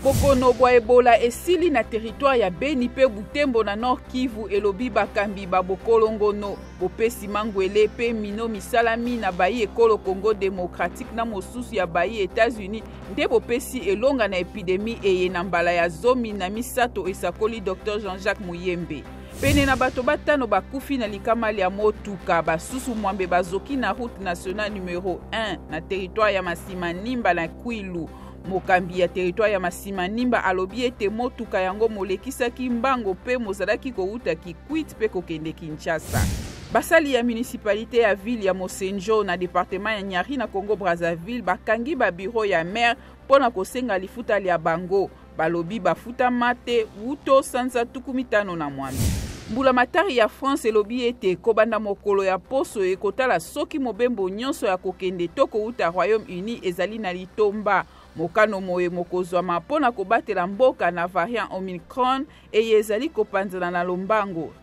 Bokono bwa Ebola esili na territoire ya Beni pe Butembo na Nord Kivu elobi bakambi ba bokolongono bopesi mangwele pe mino misalami na bayi ekolo Congo démocratique na mosusu ya bayi États-Unis nde bopesi elonga na epidemi eye na mbala ya zomi na misato esakoli Dr Jean-Jacques Muyembe. Pene na bato batano bakufi na likamali ya motuka basusu mwambe bazoki na route nationale numéro 1 na territoire ya Masimanimba na Kwilu. Mokambi ya territoire ya Masimanimba alobi ete motuka yango molekisaki mbango pe mozalaki kouta Kikwit pe kokende Kinshasa. Basali ya municipalité ya ville ya Mosenjo na département ya Nyari na Congo Brazzaville bakangi ba bureau ya maire pona kosenga lifuta ya bango. Balobi bafuta mate wuto sanza tukumitano na mwami. Mbula matari ya France elobi ete kobanda mokolo ya poso ekotala soki mobembo nyonso ya kokende toko uta Royaume-Uni ezali na litomba. Mokano moye mokozwa mapona kobatela mboka na variant Omicron eye ezali kopanzana na lombango.